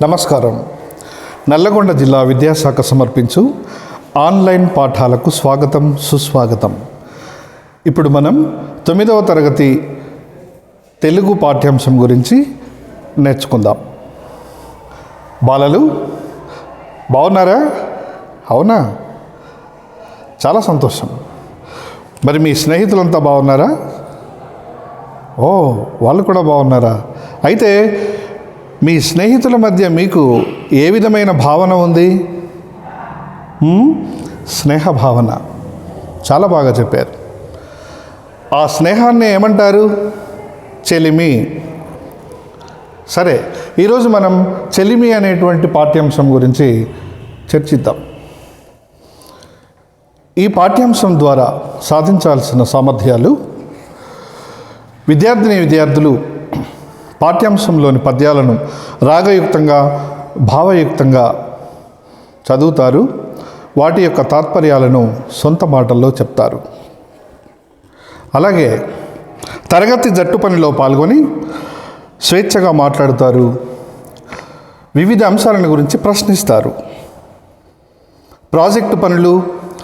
నమస్కారం. నల్లగొండ జిల్లా విద్యాశాఖ సమర్పించు ఆన్లైన్ పాఠాలకు స్వాగతం, సుస్వాగతం. ఇప్పుడు మనం 9వ తరగతి తెలుగు పాఠ్యాంశం గురించి నేర్చుకుందాం. బాలలు బాగున్నారా? అవునా? చాలా సంతోషం. మరి మీ స్నేహితులంతా బాగున్నారా? ఓ, వాళ్ళు కూడా బాగున్నారా? అయితే మీ స్నేహితుల మధ్య మీకు ఏ విధమైన భావన ఉంది? స్నేహ భావన. చాలా బాగా చెప్పారు. ఆ స్నేహాన్ని ఏమంటారు? చెలిమి. సరే, ఈరోజు మనం చెలిమి అనేటువంటి పాఠ్యాంశం గురించి చర్చిద్దాం. ఈ పాఠ్యాంశం ద్వారా సాధించాల్సిన సామర్థ్యాలు: విద్యార్థులు పాఠ్యాంశంలోని పద్యాలను రాగయుక్తంగా, భావయుక్తంగా చదువుతారు. వాటి యొక్క తాత్పర్యాలను సొంత మాటల్లో చెప్తారు. అలాగే తరగతి జట్టు పనిలో పాల్గొని స్వేచ్ఛగా మాట్లాడుతారు. వివిధ అంశాలను గురించి ప్రశ్నిస్తారు. ప్రాజెక్టు పనులు,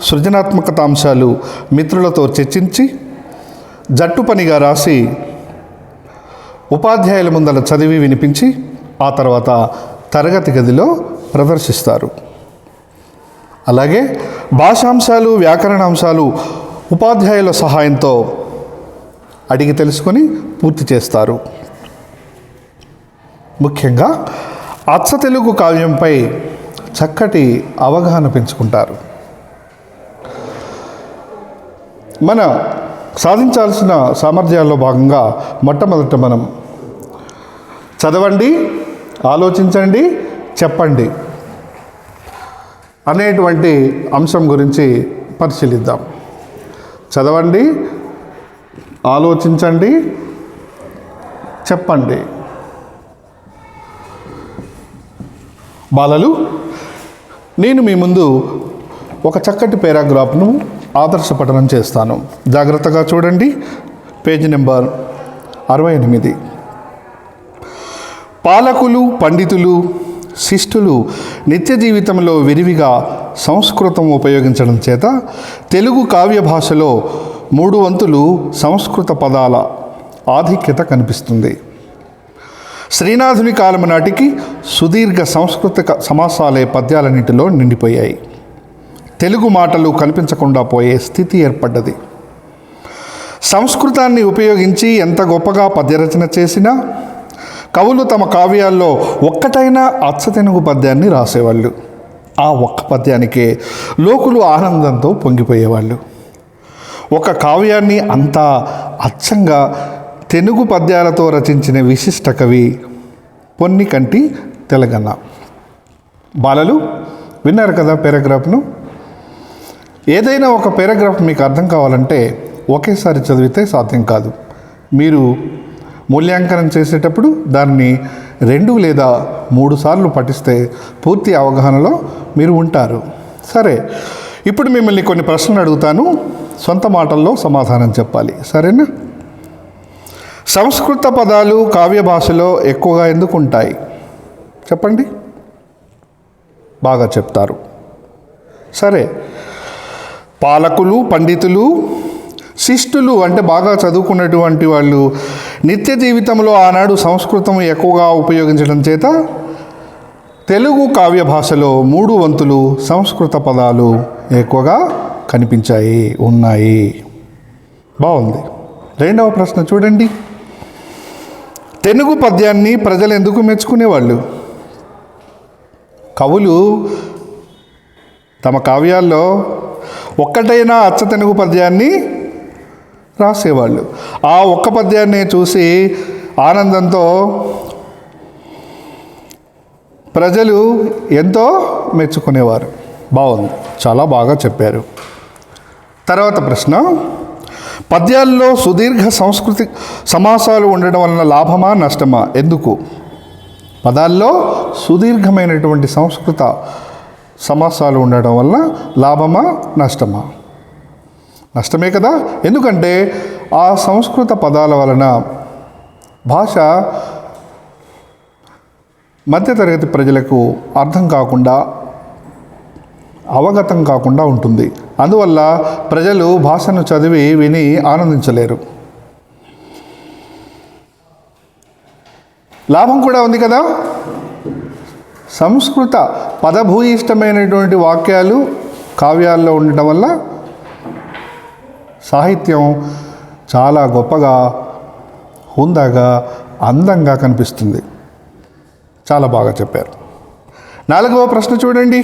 సృజనాత్మకత అంశాలు మిత్రులతో చర్చించి జట్టు పనిగా రాసి ఉపాధ్యాయుల ముందర చదివి వినిపించి ఆ తర్వాత తరగతి గదిలో ప్రదర్శిస్తారు. అలాగే భాషాంశాలు, వ్యాకరణాంశాలు ఉపాధ్యాయుల సహాయంతో అడిగి తెలుసుకొని పూర్తి చేస్తారు. ముఖ్యంగా అచ్చ తెలుగు కావ్యంపై చక్కటి అవగాహన పెంచుకుంటారు. మన సాధించాల్సిన సామర్థ్యాల్లో భాగంగా మొట్టమొదట మనం చదవండి, ఆలోచించండి, చెప్పండి అనేటువంటి అంశం గురించి పరిశీలిద్దాం. చదవండి, ఆలోచించండి, చెప్పండి. బాలలు, నేను మీ ముందు ఒక చక్కటి పారాగ్రాఫ్ను ఆదర్శ పఠనం చేస్తాను. జాగ్రత్తగా చూడండి. Page number 68. పాలకులు, పండితులు, శిష్టులు నిత్య జీవితంలో విరివిగా సంస్కృతం ఉపయోగించడం చేత తెలుగు కావ్య భాషలో 3 వంతులు సంస్కృత పదాల ఆధిక్యత కనిపిస్తుంది. శ్రీనాథుని కాలం నాటికి సుదీర్ఘ సంస్కృత సమాసాలే పద్యాలన్నింటిలో నిండిపోయాయి. తెలుగు మాటలు కనిపించకుండా పోయే స్థితి ఏర్పడ్డది. సంస్కృతాన్ని ఉపయోగించి ఎంత గొప్పగా పద్యరచన చేసినా కవులు తమ కావ్యాల్లో ఒక్కటైనా అచ్చతెనుగు పద్యాన్ని రాసేవాళ్ళు. ఆ ఒక్క పద్యానికే లోకులు ఆనందంతో పొంగిపోయేవాళ్ళు. ఒక కావ్యాన్ని అంతా అచ్చంగా తెనుగు పద్యాలతో రచించిన విశిష్ట కవి పొన్నికంటి తెలగన్న. బాలలు విన్నారు కదా పారాగ్రాఫ్ను. ఏదైనా ఒక పారాగ్రాఫ్ మీకు అర్థం కావాలంటే ఒకేసారి చదివితే సాధ్యం కాదు. మీరు మూల్యాంకనం చేసేటప్పుడు దాన్ని 2 లేదా 3 సార్లు పఠిస్తే పూర్తి అవగాహనలో మీరు ఉంటారు. సరే, ఇప్పుడు మిమ్మల్ని కొన్ని ప్రశ్నలు అడుగుతాను. సొంత మాటల్లో సమాధానం చెప్పాలి. సరేనా? సంస్కృత పదాలు కావ్య భాషలో ఎక్కువగా ఎందుకు ఉంటాయి? చెప్పండి. బాగా చెప్తారు. సరే, పాలకులు, పండితులు, శిష్టులు అంటే బాగా చదువుకున్నటువంటి వాళ్ళు నిత్య జీవితంలో ఆనాడు సంస్కృతం ఎక్కువగా ఉపయోగించడం చేత తెలుగు కావ్య భాషలో 3 వంతులు సంస్కృత పదాలు ఎక్కువగా కనిపించాయి, ఉన్నాయి. బాగుంది. రెండవ ప్రశ్న చూడండి. తెలుగు పద్యాన్ని ప్రజలు ఎందుకు మెచ్చుకునేవాళ్ళు? కవులు తమ కావ్యాల్లో ఒక్కటైనా అచ్చ తెలుగు పద్యాన్ని రాసేవాళ్ళు. ఆ ఒక్క పద్యాన్ని చూసి ఆనందంతో ప్రజలు ఎంతో మెచ్చుకునేవారు. బాగుంది, చాలా బాగా చెప్పారు. తర్వాత ప్రశ్న. పద్యాల్లో సుదీర్ఘ సంస్కృతి సమాసాలు ఉండడం వలన లాభమా, నష్టమా? ఎందుకు? పదాల్లో సుదీర్ఘమైనటువంటి సంస్కృత సమాసాలు ఉండడం వల్ల లాభమా, నష్టమా? నష్టమే కదా. ఎందుకంటే ఆ సంస్కృత పదాల వలన భాష మధ్యతరగతి ప్రజలకు అర్థం కాకుండా, అవగతం కాకుండా ఉంటుంది. అందువల్ల ప్రజలు భాషను చదివి విని ఆనందించలేరు. లాభం కూడా ఉంది కదా. సంస్కృత పదభూయిష్టమైనటువంటి వాక్యాలు కావ్యాల్లో ఉండటం వల్ల సాహిత్యం చాలా గొప్పగా, హుందాగా, అందంగా కనిపిస్తుంది. చాలా బాగా చెప్పారు. 4వ ప్రశ్న చూడండి.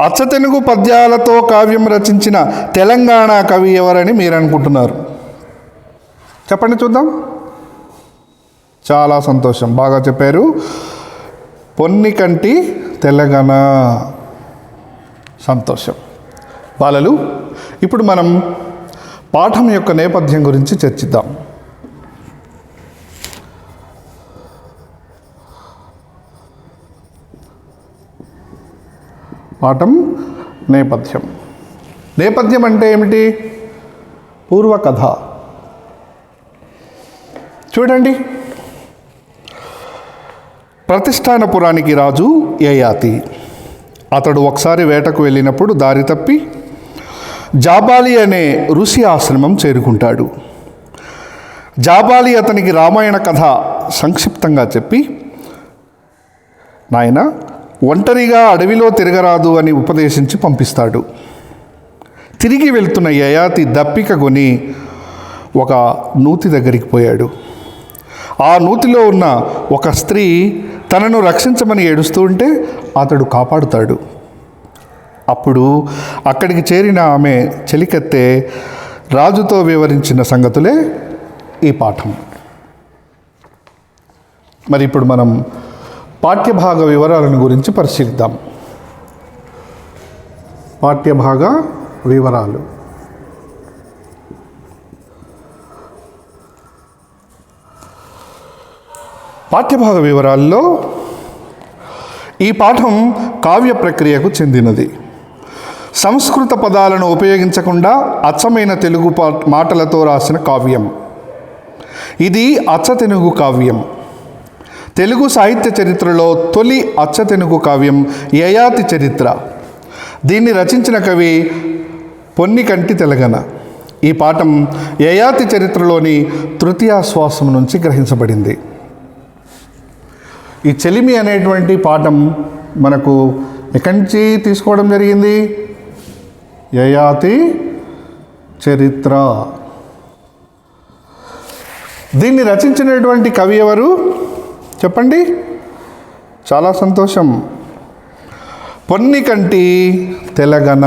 అచ్చతెనుగు పద్యాలతో కావ్యం రచించిన తెలంగాణ కవి ఎవరని మీరు అనుకుంటున్నారు? చెప్పండి చూద్దాం. చాలా సంతోషం, బాగా చెప్పారు. పొన్నికంటి తెలంగాణ. సంతోషం. బాలలు, ఇప్పుడు మనం పాఠం యొక్క నేపథ్యం గురించి చర్చిద్దాం. పాఠం నేపథ్యం. నేపథ్యం అంటే ఏమిటి? పూర్వకథ. చూడండి, ప్రతిష్టానపురానికి రాజు యయాతి. అతడు ఒకసారి వేటకు వెళ్ళినప్పుడు దారి తప్పి జాబాలి అనే ఋషి ఆశ్రమం చేరుకుంటాడు. జాబాలి అతనికి రామాయణ కథ సంక్షిప్తంగా చెప్పి, నాయన, ఒంటరిగా అడవిలో తిరగరాదు అని ఉపదేశించి పంపిస్తాడు. తిరిగి వెళ్తున్న యయాతి దప్పిక కొని ఒక నూతి దగ్గరికి పోయాడు. ఆ నూతిలో ఉన్న ఒక స్త్రీ తనను రక్షించమని ఏడుస్తూ ఉంటే అతడు కాపాడుతాడు. అప్పుడు అక్కడికి చేరిన ఆమె చెలికత్తె రాజుతో వివరించిన సంగతులే ఈ పాఠం. మరి ఇప్పుడు మనం పాఠ్యభాగ వివరాలను గురించి పరిశీలిద్దాం. పాఠ్యభాగ వివరాలు. పాఠ్యభాగ వివరాల్లో ఈ పాఠం కావ్య ప్రక్రియకు చెందినది. సంస్కృత పదాలను ఉపయోగించకుండా అచ్చమైన తెలుగు మాటలతో రాసిన కావ్యం. ఇది అచ్చతెనుగు కావ్యం. తెలుగు సాహిత్య చరిత్రలో తొలి అచ్చతెనుగు కావ్యం యయాతి చరిత్ర. దీన్ని రచించిన కవి పొన్నికంటి తెలంగాణ. ఈ పాఠం యయాతి చరిత్రలోని తృతీయాశ్వాసం నుంచి గ్రహించబడింది. ఈ చెలిమి అనేటువంటి పాఠం మనకు ఎక్కడి నుంచి తీసుకోవడం జరిగింది? యయాతి చరిత్ర. దీన్ని రచించినటువంటి కవి ఎవరు చెప్పండి? చాలా సంతోషం, పొన్నికంటి తెలంగాణ.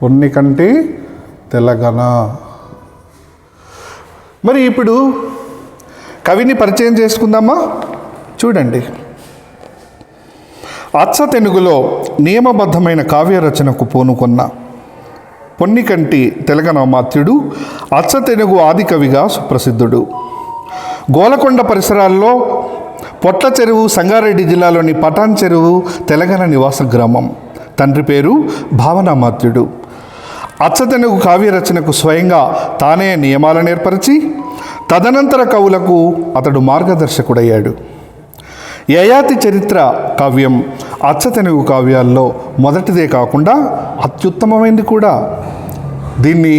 పొన్నికంటి తెలంగాణ. మరి ఇప్పుడు కవిని పరిచయం చేసుకుందామా? చూడండి, అచ్చ తెనుగులో నియమబద్ధమైన కావ్య రచనకు పూనుకొన్న పొన్నికంటి తెలంగాణ మాత్యుడు అచ్చ తెనుగు ఆది కవిగా సుప్రసిద్ధుడు. గోలకొండ పరిసరాల్లో పొట్ల చెరువు సంగారెడ్డి జిల్లాలోని పటాన్ చెరువు తెలంగాణ నివాస గ్రామం. తండ్రి పేరు భావనామాత్యుడు. అచ్చతెనుగు కావ్య రచనకు స్వయంగా తానే నియమాలను ఏర్పరిచి తదనంతర కవులకు అతడు మార్గదర్శకుడయ్యాడు. యయాతి చరిత్ర కావ్యం అచ్చతెనుగు కావ్యాల్లో మొదటిదే కాకుండా అత్యుత్తమమైనది కూడా. దీన్ని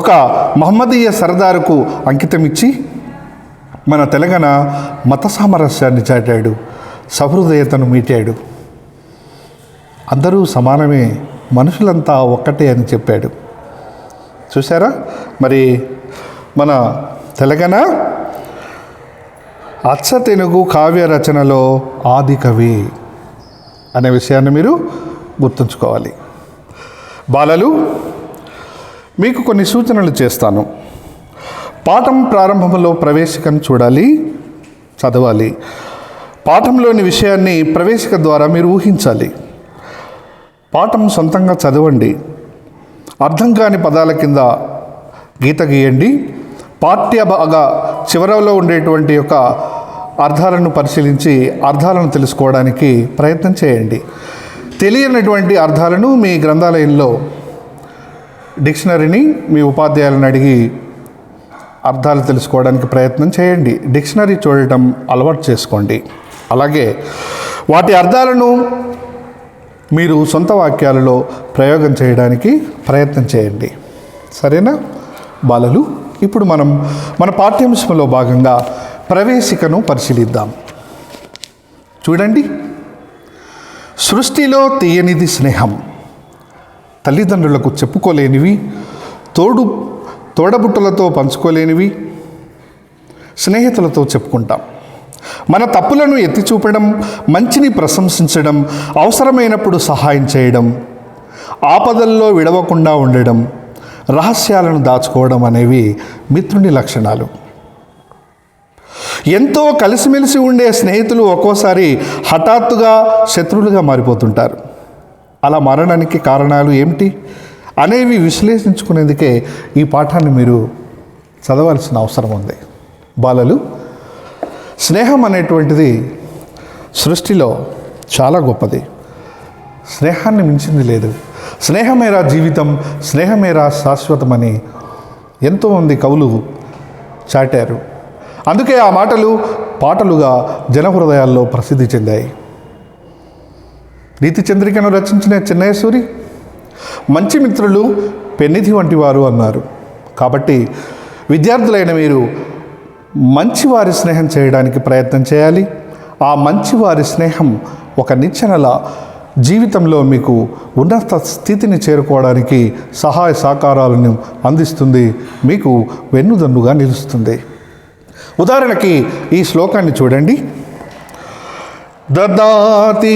ఒక మహమ్మదీయ సర్దారుకు అంకితమిచ్చి మన తెలంగాణ మత సామరస్యాన్ని చాటాడు, సహృదయతను మీటాడు. అందరూ సమానమే, మనుషులంతా ఒక్కటే అని చెప్పాడు. చూసారా? మరి మన తెలంగాణ అచ్చ తెనుగు కావ్య రచనలో ఆది కవి అనే విషయాన్ని మీరు గుర్తుంచుకోవాలి. బాలలు, మీకు కొన్ని సూచనలు చేస్తాను. పాఠం ప్రారంభంలో ప్రవేశికను చూడాలి, చదవాలి. పాఠంలోని విషయాన్ని ప్రవేశిక ద్వారా మీరు ఊహించాలి. పాఠం సొంతంగా చదవండి. అర్థం కాని పదాల కింద గీత గీయండి. పాఠ్యభాగ చివరలో ఉండేటువంటి యొక్క అర్థాలను పరిశీలించి అర్థాలను తెలుసుకోవడానికి ప్రయత్నం చేయండి. తెలియనటువంటి అర్థాలను మీ గ్రంథాలయంలో డిక్షనరీని మీ ఉపాధ్యాయులను అడిగి అర్థాలు తెలుసుకోవడానికి ప్రయత్నం చేయండి. డిక్షనరీ చూడటం అలవాటు చేసుకోండి. అలాగే వాటి అర్థాలను మీరు సొంత వాక్యాలలో ప్రయోగం చేయడానికి ప్రయత్నం చేయండి. సరేనా బాలలు? ఇప్పుడు మనం మన పాఠ్యాంశంలో భాగంగా ప్రవేశికను పరిశీలిద్దాం. చూడండి, సృష్టిలో తీయనిది స్నేహం. తల్లిదండ్రులకు చెప్పుకోలేనివి, తోడబుట్టులతో పంచుకోలేనివి స్నేహితులతో చెప్పుకుంటాం. మన తప్పులను ఎత్తి చూపడం, మంచిని ప్రశంసించడం, అవసరమైనప్పుడు సహాయం చేయడం, ఆపదల్లో విడవకుండా ఉండడం, రహస్యాలను దాచుకోవడం అనేవి మిత్రుని లక్షణాలు. ఎంతో కలిసిమెలిసి ఉండే స్నేహితులు ఒక్కోసారి హఠాత్తుగా శత్రువులుగా మారిపోతుంటారు. అలా మారడానికి కారణాలు ఏమిటి అనేవి విశ్లేషించుకునేందుకే ఈ పాఠాన్ని మీరు చదవాల్సిన అవసరం ఉంది. బాలలు, స్నేహం అనేటువంటిది సృష్టిలో చాలా గొప్పది. స్నేహాన్ని మించింది లేదు. స్నేహమేరా జీవితం, స్నేహమేరా శాశ్వతమని ఎంతోమంది కవులు చాటారు. అందుకే ఆ మాటలు పాటలుగా జనహృదయాల్లో ప్రసిద్ధి చెందాయి. నీతి చంద్రికను రచించిన చెన్నయ్య సూరి మంచి మిత్రులు పెన్నిధి వంటి వారు అన్నారు. కాబట్టి విద్యార్థులైన మీరు మంచివారి స్నేహం చేయడానికి ప్రయత్నం చేయాలి. ఆ మంచివారి స్నేహం ఒక నిచ్చెనల జీవితంలో మీకు ఉన్నత స్థితిని చేరుకోవడానికి సహాయ సహకారాలను అందిస్తుంది, మీకు వెన్నుదన్నుగా నిలుస్తుంది. ఉదాహరణకి ఈ శ్లోకాన్ని చూడండి. దదాతి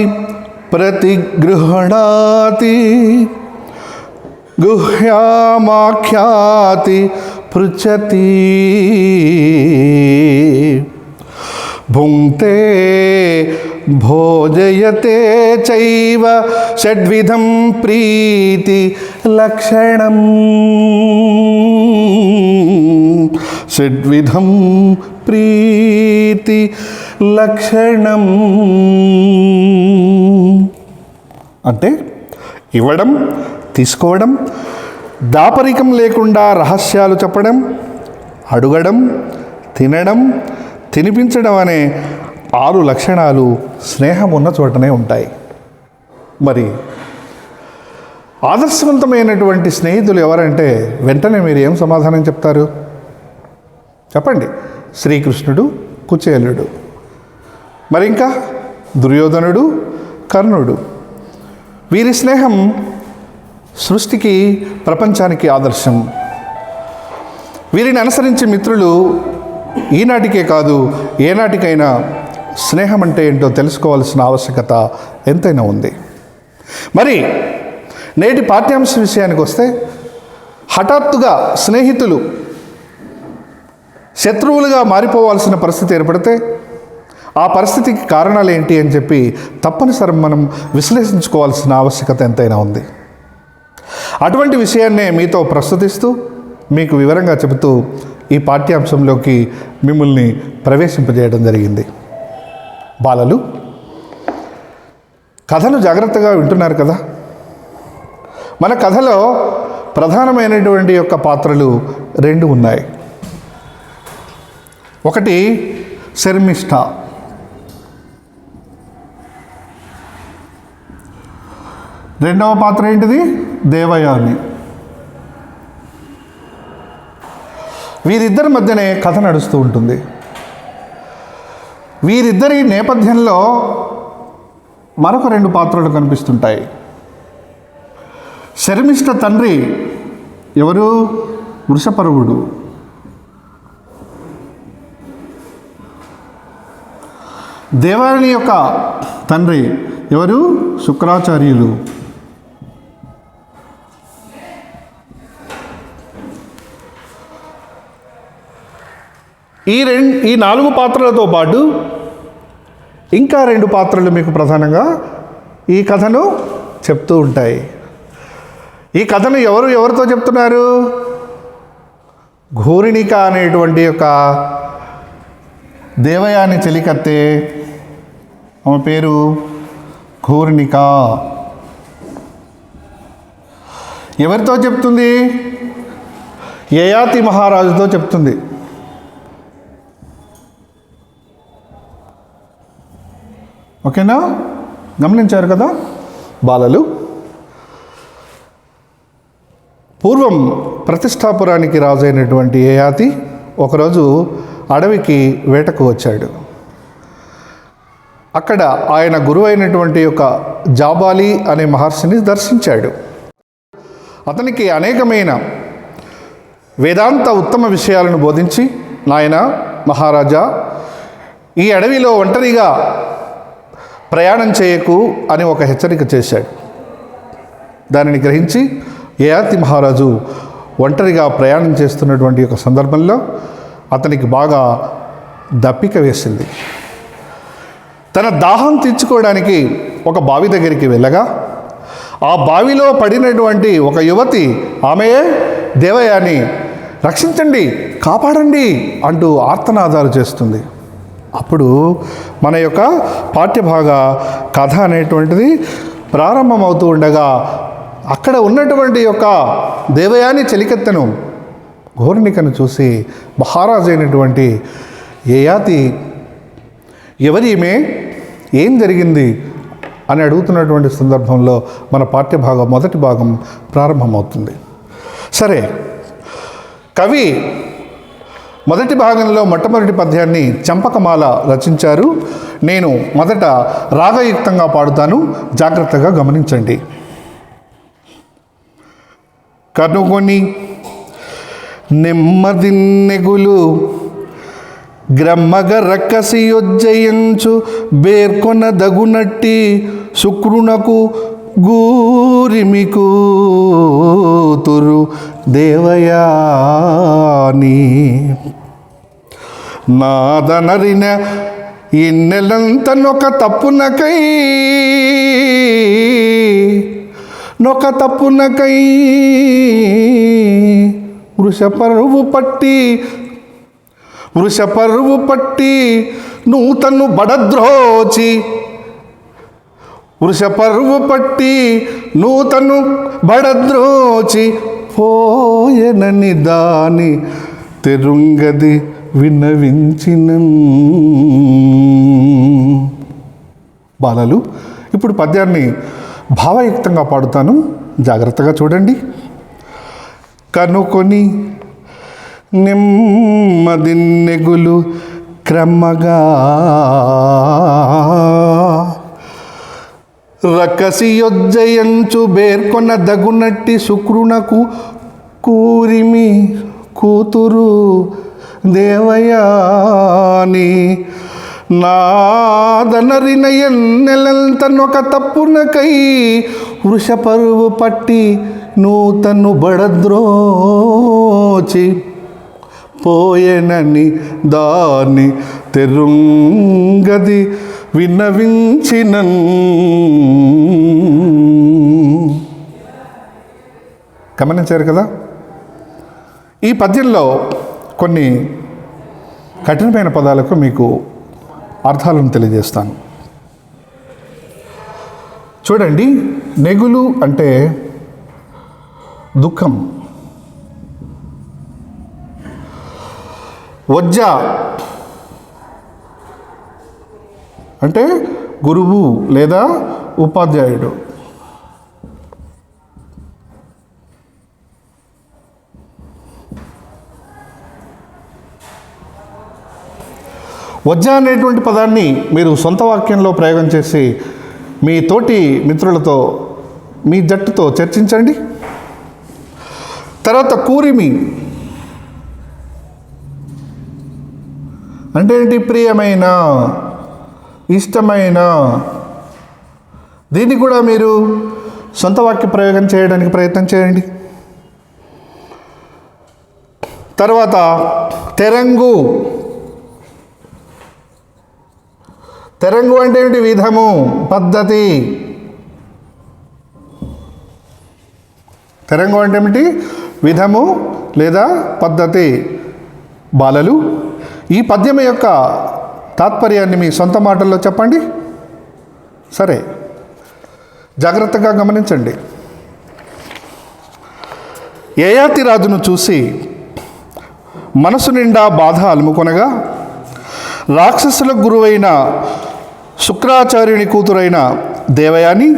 ప్రతిగృహణాతి గుహ్యామాఖ్యాతి పృచ్చతి భుంక్తే భోజయతే చైవ షడ్విధం ప్రీతి లక్షణం. షడ్విధం ప్రీతి లక్షణం అంటే ఇవ్వడం, తీసుకోవడం, దాపరికం లేకుండా రహస్యాలు చెప్పడం, అడగడం, తినడం, తినిపించడం అనే 6 లక్షణాలు స్నేహం ఉన్న చోటనే ఉంటాయి. మరి ఆదర్శవంతమైనటువంటి స్నేహితులు ఎవరంటే వెంటనే మీరు ఏం సమాధానం చెప్తారు? చెప్పండి. శ్రీకృష్ణుడు, కుచేలుడు, మరి ఇంకా దుర్యోధనుడు, కర్ణుడు. వీరి స్నేహం సృష్టికి, ప్రపంచానికి ఆదర్శం. వీరిని అనుసరించి మిత్రులు ఈనాటికే కాదు ఏనాటికైనా స్నేహం అంటే ఏంటో తెలుసుకోవాల్సిన ఆవశ్యకత ఎంతైనా ఉంది. మరి నేటి పాఠ్యాంశ విషయానికి వస్తే, హఠాత్తుగా స్నేహితులు శత్రువులుగా మారిపోవాల్సిన పరిస్థితి ఏర్పడితే ఆ పరిస్థితికి కారణాలు ఏంటి అని చెప్పి తప్పనిసరి మనం విశ్లేషించుకోవాల్సిన ఆవశ్యకత ఎంతైనా ఉంది. అటువంటి విషయాన్నే మీతో ప్రస్తుతిస్తూ, మీకు వివరంగా చెబుతూ ఈ పాఠ్యాంశంలోకి మిమ్మల్ని ప్రవేశింపజేయడం జరిగింది. బాలలు, కథను జాగ్రత్తగా వింటున్నారు కదా? మన కథలో ప్రధానమైనటువంటి యొక్క పాత్రలు 2 ఉన్నాయి. ఒకటి శర్మిష్ఠ, రెండవ పాత్ర ఏంటిది? దేవయాని. వీరిద్దరి మధ్యనే కథ నడుస్తూ ఉంటుంది. వీరిద్దరి నేపథ్యంలో మరొక 2 పాత్రలు కనిపిస్తుంటాయి. శర్మిష్ఠ తండ్రి ఎవరు? వృషపర్వుడు. దేవయాని యొక్క తండ్రి ఎవరు? శుక్రాచార్యులు. ఈ 4 పాత్రలతో పాటు ఇంకా 2 పాత్రలు మీకు ప్రధానంగా ఈ కథను చెప్తూ ఉంటాయి. ఈ కథను ఎవరితో చెప్తున్నారు? ఘోరిణిక అనేటువంటి యొక్క దేవయాని చెలికత్తె, ఆమె పేరు ఘోరిణిక. ఎవరితో చెప్తుంది? యయాతి మహారాజుతో చెప్తుంది. ఓకేనా? గమనించారు కదా బాలలు? పూర్వం ప్రతిష్టాపురానికి రాజైనటువంటి యయాతి ఒకరోజు అడవికి వేటకు వచ్చాడు. అక్కడ ఆయన గురువు అయినటువంటి యొక్క జాబాలి అనే మహర్షిని దర్శించాడు. అతనికి అనేకమైన వేదాంత ఉత్తమ విషయాలను బోధించి, నాయన మహారాజా, ఈ అడవిలో ఒంటరిగా ప్రయాణం చేయకు అని ఒక హెచ్చరిక చేశాడు. దానిని గ్రహించి యయాతి మహారాజు ఒంటరిగా ప్రయాణం చేస్తున్నటువంటి ఒక సందర్భంలో అతనికి బాగా దప్పిక వేసింది. తన దాహం తీర్చుకోవడానికి ఒక బావి దగ్గరికి వెళ్ళగా ఆ బావిలో పడినటువంటి ఒక యువతి ఆమెయే దేవయాని, రక్షించండి, కాపాడండి అంటూ ఆర్తనాదాలు చేస్తుంది. అప్పుడు మన యొక్క పాఠ్యభాగ కథ అనేటువంటిది ప్రారంభమవుతూ ఉండగా అక్కడ ఉన్నటువంటి యొక్క దేవయాని చెలికత్తెను ఘోర్ణికను చూసి మహారాజు అయినటువంటి యయాతి ఎవరి ఈమె, ఏం జరిగింది అని అడుగుతున్నటువంటి సందర్భంలో మన పాఠ్యభాగం మొదటి భాగం ప్రారంభమవుతుంది. సరే, కవి మొదటి భాగంలో మొట్టమొదటి పద్యాన్ని చంపకమాల రచించారు. నేను మొదట రాగయుక్తంగా పాడుతాను, జాగ్రత్తగా గమనించండి. కనుగొని నెమ్మదిన్నెగులు గ్రమ్మగ రక్కసియొజ్జయంచు బేర్కొన దగునట్టి శుక్రునకు గూరిమి కూతురు దేవయాని నాదనరిన ఇన్నెలంత నొక తప్పునకై వృషపరువు పట్టి నూతను బడద్రోచి పోయనని దాని తెరుంగది విన్నవించిన బాలలు. ఇప్పుడు పద్యాన్ని భావయుక్తంగా పాడుతాను, జాగ్రత్తగా చూడండి. కనుకొని నెమ్మదిన్నెగులు క్రమగా రకసియొజ్జయంచు బేర్కొన దగునట్టి శుక్రునకు కూరిమి కూతురు దేవయాని నాదనరిన ఎన్నెలంతనొక తప్పునకై వృషపరువు పట్టి నూతను బడద్రోచి పోయెనని దాని తెరుంగది విన్నవించినన్. గమనించారు కదా? ఈ పద్యంలో కొన్ని కఠినమైన పదాలకు మీకు అర్థాలను తెలియజేస్తాను. చూడండి, నెగులు అంటే దుఃఖం, వజ్జ అంటే గురువు లేదా ఉపాధ్యాయుడు, వజ్జ అనేటువంటి పదాన్ని మీరు సొంత వాక్యంలో ప్రయోగం చేసి మీ తోటి మిత్రులతో, మీ జట్టుతో చర్చించండి. తర్వాత కూరిమి అంటే ఏంటి? ప్రియమైన, ఇష్టమైన. దీన్ని కూడా మీరు సొంత వాక్య ప్రయోగం చేయడానికి ప్రయత్నం చేయండి. తర్వాత తెరంగు. తెరంగు అంటే ఏమిటి? విధము, పద్ధతి. తెరంగు అంటే ఏమిటి? విధము లేదా పద్ధతి. బాలలు, ఈ పద్యం యొక్క తాత్పర్యాన్ని మీ సొంత మాటల్లో చెప్పండి. సరే, జాగ్రత్తగా గమనించండి. యయాతి రాజును చూసి మనసు నిండా బాధ అలుముకొనగా రాక్షసుల గురువైన శుక్రాచార్యుని కూతురైన దేవయాని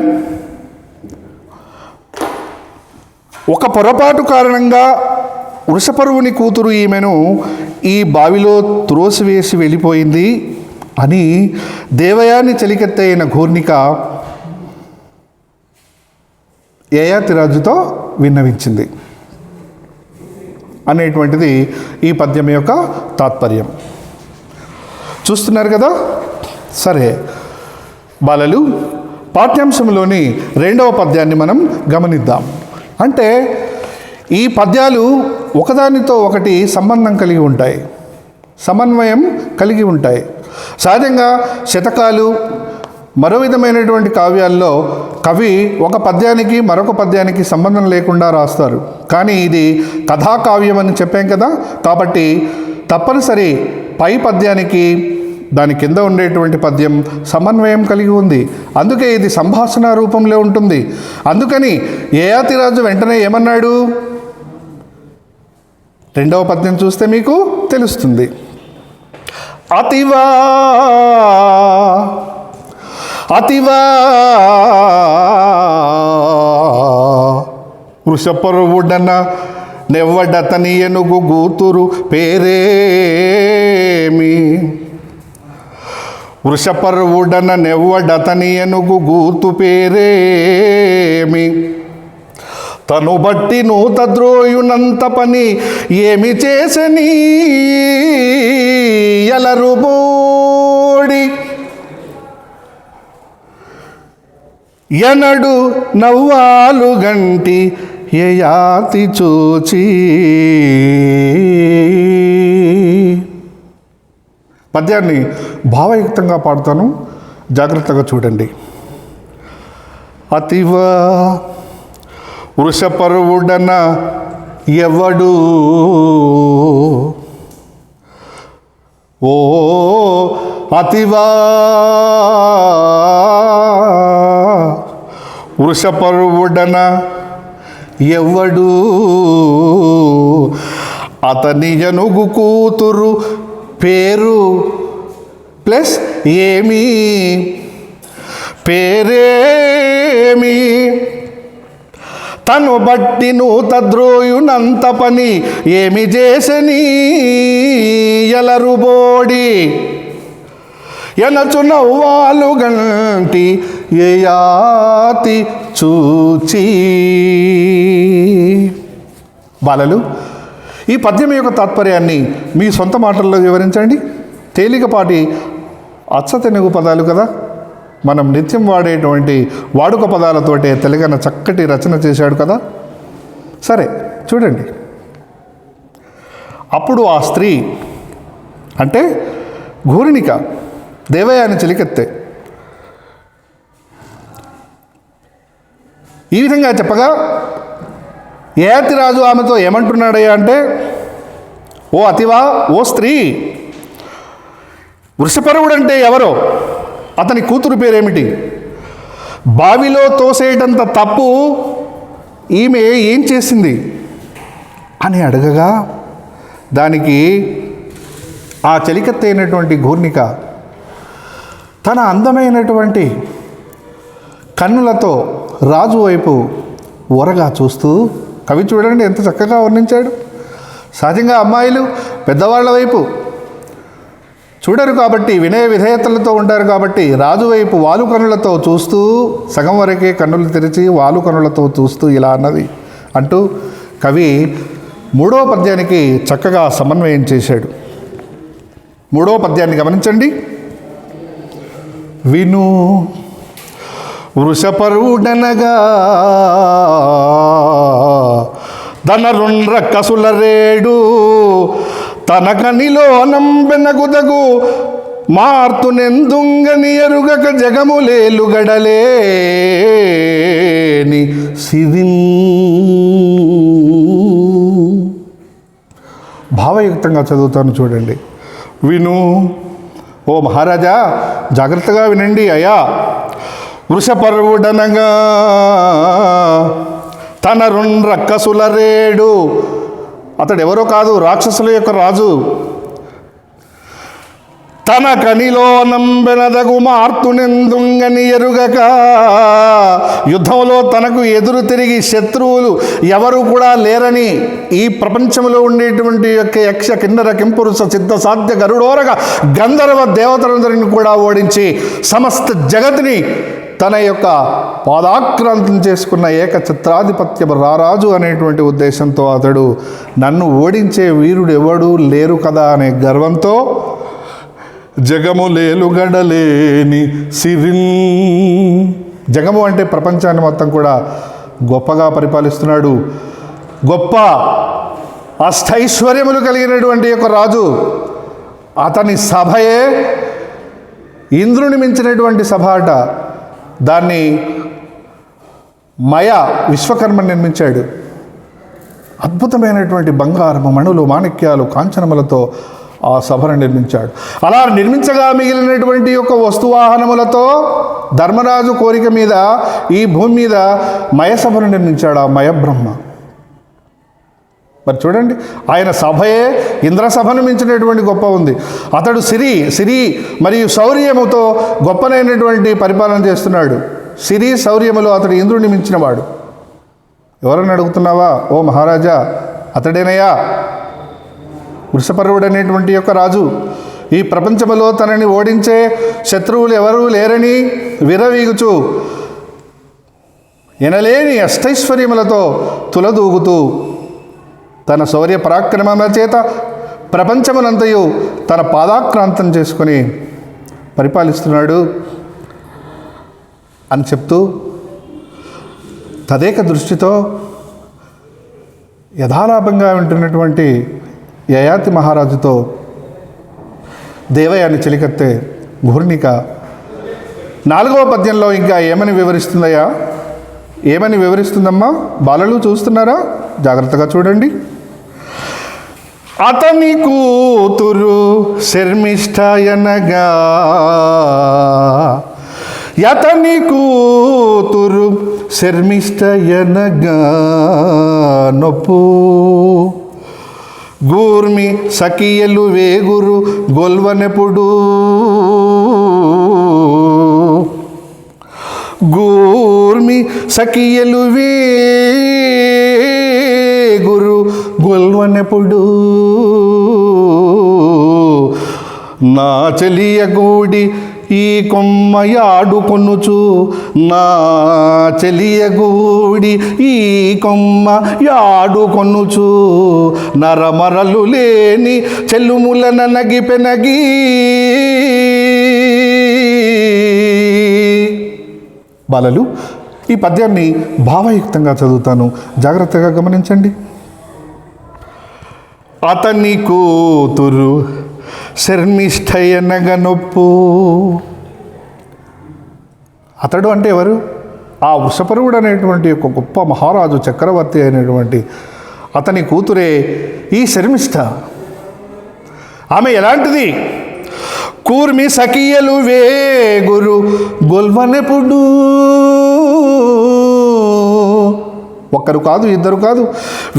ఒక పొరపాటు కారణంగా వృషపర్వుని కూతురు ఈమెను ఈ బావిలో త్రోసివేసి వెళ్ళిపోయింది అని దేవయాని చెలికెత్తైన ఘూర్ణిక యయాతిరాజుతో విన్నవించింది అనేటువంటిది ఈ పద్యం యొక్క తాత్పర్యం. చూస్తున్నారు కదా. సరే బాలలు, పాఠ్యాంశంలోని 2వ పద్యాన్ని మనం గమనిద్దాం. అంటే ఈ పద్యాలు ఒకదానితో ఒకటి సంబంధం కలిగి ఉంటాయి, సమన్వయం కలిగి ఉంటాయి. సహజంగా శతకాలు మరో విధమైనటువంటి కావ్యాల్లో కవి ఒక పద్యానికి మరొక పద్యానికి సంబంధం లేకుండా రాస్తారు. కానీ ఇది కథాకావ్యం అని చెప్పాం కదా, కాబట్టి తప్పనిసరి పై పద్యానికి దాని కింద ఉండేటువంటి పద్యం సమన్వయం కలిగి ఉంది. అందుకే ఇది సంభాషణ రూపంలో ఉంటుంది. అందుకని యయాతిరాజు వెంటనే ఏమన్నాడు, 2వ పద్యం చూస్తే మీకు తెలుస్తుంది. అతివా అతివా వృషపర్వుడన నెవ్వడతని ఎనుగు గూతురు పేరేమి. వృషపర్వుడన నెవ్వడతని ఎనుగు గూతు పేరేమి. తను బట్టి నూత ద్రోయునంత పని ఏమి చేసని ఎలరుబోడి. ఎనడు నవ్వాలు గంటి యయాతి చూచి. పద్యాన్ని భావయుక్తంగా పాడుతాను, జాగ్రత్తగా చూడండి. అతివా వృషపర్వుడన ఎవడు ఓ అతివా వృషపర్వుడన ఎవడు అతని ఎనుగు కూతురు పేరు ప్లస్ ఏమి పేరేమి. తను బట్టి నూత ద్రోయునంత పని ఏమి చేసని ఎలరుబోడి. ఎనచు నవ్వాలు గంటి యయాతి చూచి. బాలలు, ఈ పద్యం యొక్క తాత్పర్యాన్ని మీ సొంత మాటల్లో వివరించండి. తేలికపాటి అచ్చతెనుగు పదాలు కదా, మనం నిత్యం వాడేటువంటి వాడుక పదాలతోటే తెలుగన చక్కటి రచన చేశాడు కదా. సరే చూడండి. అప్పుడు ఆ స్త్రీ అంటే ఘూర్ణిక దేవయాని చెలికెత్తే ఈ విధంగా చెప్పగా యయాతిరాజు ఆమెతో ఏమంటున్నాడయ్యా అంటే, ఓ అతివా, ఓ స్త్రీ, వృషపర్వుడంటే ఎవరో, అతని కూతురు పేరేమిటి, బావిలో తోసేటంత తప్పు ఈమె ఏం చేసింది అని అడగగా దానికి ఆ చెలికత్తైనటువంటి ఘూర్ణిక తన అందమైనటువంటి కన్నులతో రాజు వైపు ఓరగా చూస్తూ, కవి చూడండి ఎంత చక్కగా వర్ణించాడు. సహజంగా అమ్మాయిలు పెద్దవాళ్ళ వైపు చూడరు కాబట్టి, వినయ విధేయతలతో ఉంటారు కాబట్టి, రాజు వైపు వాలు కన్నులతో చూస్తూ, సగం వరకే కన్నులు తెరిచి వాలు కన్నులతో చూస్తూ ఇలా అన్నది అంటూ కవి 3వ పద్యానికి చక్కగా సమన్వయం చేశాడు. 3వ పద్యాన్ని గమనించండి. విను వృషపర్వుడనగా ధనరుండ్ర కసుల రేడు తన కనిలో నంబెనగుదగు మార్తునెందుంగని ఎరుగక జగములేలు గడలేని సిరిన్. భావయుక్తంగా చదువుతాను చూడండి. విను, ఓ మహారాజా జాగ్రత్తగా వినండి అయ్యా. వృషపర్వుడనగా తన రక్కసుల రేడు, అతడెవరో కాదు, రాక్షసుల యొక్క రాజు. తన కనిలో నంబెనదగు మార్తునెందుంగని ఎరుగక, యుద్ధంలో తనకు ఎదురు తిరిగి శత్రువులు ఎవరు కూడా లేరని, ఈ ప్రపంచంలో ఉండేటువంటి యొక్క యక్ష కిన్నర కింపురుష సిద్ధ సాధ్య గరుడోరగ గంధర్వ దేవతలందరిని కూడా ఓడించి సమస్త జగత్ని తన యొక్క పాదాక్రాంతం చేసుకున్న ఏకఛత్రాధిపత్య రారాజు అనేటువంటి ఉద్దేశంతో అతడు నన్ను ఓడించే వీరుడు ఎవడు లేరు కదా అనే గర్వంతో జగము లేలుగడలేని సిరిన్, జగము అంటే ప్రపంచాన్ని మొత్తం కూడా గొప్పగా పరిపాలిస్తున్నాడు, గొప్ప అష్టైశ్వర్యములు కలిగినటువంటి యొక్క రాజు. అతని సభయే ఇంద్రుని మించినటువంటి సభ అట. దాన్ని మయ విశ్వకర్మ నిర్మించాడు. అద్భుతమైనటువంటి బంగారము, మణులు, మాణిక్యాలు, కాంచనములతో ఆ సభను నిర్మించాడు. అలా నిర్మించగా మిగిలినటువంటి యొక్క వస్తువాహనములతో ధర్మరాజు కోరిక మీద ఈ భూమి మీద మయసభను నిర్మించాడు, ఆ మయబ్రహ్మ. మరి చూడండి, ఆయన సభయే ఇంద్రసభను మించినటువంటి గొప్ప ఉంది. అతడు సిరి మరియు శౌర్యముతో గొప్పనైనటువంటి పరిపాలన చేస్తున్నాడు. సిరి శౌర్యములు అతడు ఇంద్రుని మించినవాడు. ఎవరని అడుగుతున్నావా? ఓ మహారాజా, అతడేనయ్యా వృషపర్వుడు అనేటువంటి యొక్క రాజు. ఈ ప్రపంచములో తనని ఓడించే శత్రువులు ఎవరూ లేరని విరవీగుచు ఎనలేని అష్టైశ్వర్యములతో తులదూగుతూ తన శౌర్య పరాక్రమముల చేత ప్రపంచమునంతయు తన పాదాక్రాంతం చేసుకొని పరిపాలిస్తున్నాడు అని చెప్తూ తదేక దృష్టితో యథాలాభంగా ఉంటున్నటువంటి యయాతి మహారాజుతో దేవయాని చెలికత్తె ఘూర్ణిక 4వ పద్యంలో ఇంకా ఏమని వివరిస్తుందయ్యా? ఏమని వివరిస్తుందమ్మా? బాలలు చూస్తున్నారా? జాగ్రత్తగా చూడండి. అతని కూతురు శర్మిష్ఠయనగా, అతని కూతురు శర్మిష్ఠయనగా నొప్పు, గూర్మి సఖియలు వేగురు గొల్వనెపుడు, గూర్మి సఖియలు వేగురు గొల్వనెపుడు, నా చెలియగూడి ఈ కొమ్మయాడుకొనుచు, నా చెలియగూడి ఈ కొమ్మయాడుకొనుచు, నరమరలు లేని చెల్లుముల నగి పెనగి, బాలలు ఈ పద్యాన్ని భావయుక్తంగా చదువుతాను, జాగ్రత్తగా గమనించండి. అతని కూతురు శర్మిష్ఠయనగ నొప్పు. అతడు అంటే ఎవరు? ఆ వృషపర్వుడు అనేటువంటి ఒక గొప్ప మహారాజు చక్రవర్తి అయినటువంటి అతని కూతురే ఈ శర్మిష్ఠ. ఆమె ఎలాంటిది? కూర్మి సఖియలు వేగురు గొల్వనెపుడు, ఒక్కరు కాదు, ఇద్దరు కాదు,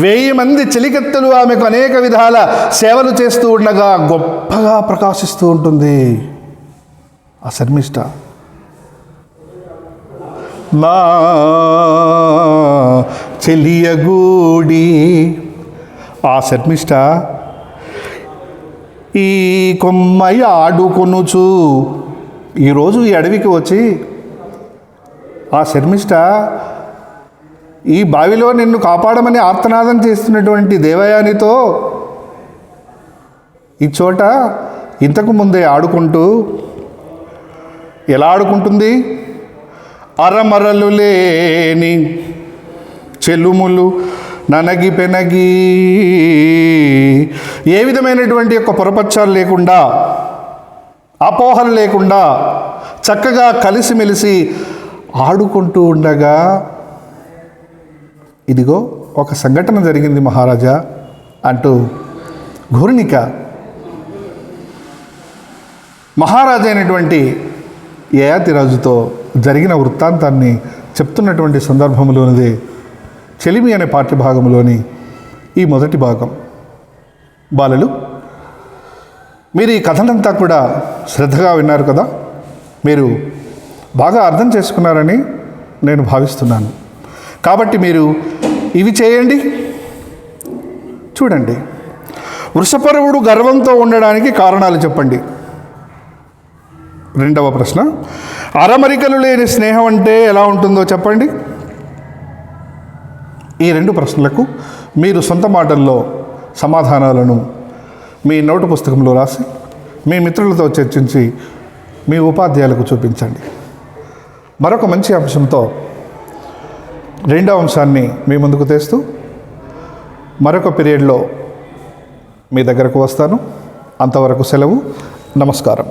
1000 మంది చెలికత్తెలు ఆమెకు అనేక విధాల సేవలు చేస్తూ ఉండగా గొప్పగా ప్రకాశిస్తూ ఉంటుంది ఆ శర్మిష్ఠ. నా చెలియగూడి, ఆ శర్మిష్ఠ ఈ కొమ్మయ్య ఆడుకొనుచు, ఈరోజు ఈ అడవికి వచ్చి ఆ శర్మిష్ఠ ఈ బావిలో నిన్ను కాపాడమని ఆర్తనాదం చేస్తున్నటువంటి దేవయానితో ఈ చోట ఇంతకు ముందే ఆడుకుంటూ, ఎలా ఆడుకుంటుంది? అరమరలు లేని చెలుములు ననగి పెనగి, ఏ విధమైనటువంటి యొక్క పొరపచ్చాలు లేకుండా, అపోహలు లేకుండా చక్కగా కలిసిమెలిసి ఆడుకుంటూ ఉండగా, ఇదిగో ఒక సంఘటన జరిగింది మహారాజా అంటూ ఘూర్ణిక మహారాజు అయినటువంటి యయాతిరాజుతో జరిగిన వృత్తాంతాన్ని చెప్తున్నటువంటి సందర్భంలోనిదే చెలిమి అనే పాఠ్యభాగంలోని ఈ మొదటి భాగం. బాలలు, మీరు ఈ కథనంతా కూడా శ్రద్ధగా విన్నారు కదా, మీరు బాగా అర్థం చేసుకున్నారని నేను భావిస్తున్నాను. కాబట్టి మీరు ఇవి చేయండి. చూడండి, వృషపర్వుడు గర్వంతో ఉండడానికి కారణాలు చెప్పండి. రెండవ ప్రశ్న, అరమరికలు లేని స్నేహం అంటే ఎలా ఉంటుందో చెప్పండి. ఈ రెండు ప్రశ్నలకు మీరు సొంత మాటల్లో సమాధానాలను మీ నోటు పుస్తకంలో రాసి మీ మిత్రులతో చర్చించి మీ ఉపాధ్యాయులకు చూపించండి. మరొక మంచి అంశంతో రెండవ అంశాన్ని మీ ముందుకు తెస్తూ మరొక పీరియడ్లో మీ దగ్గరకు వస్తాను. అంతవరకు సెలవు. నమస్కారం.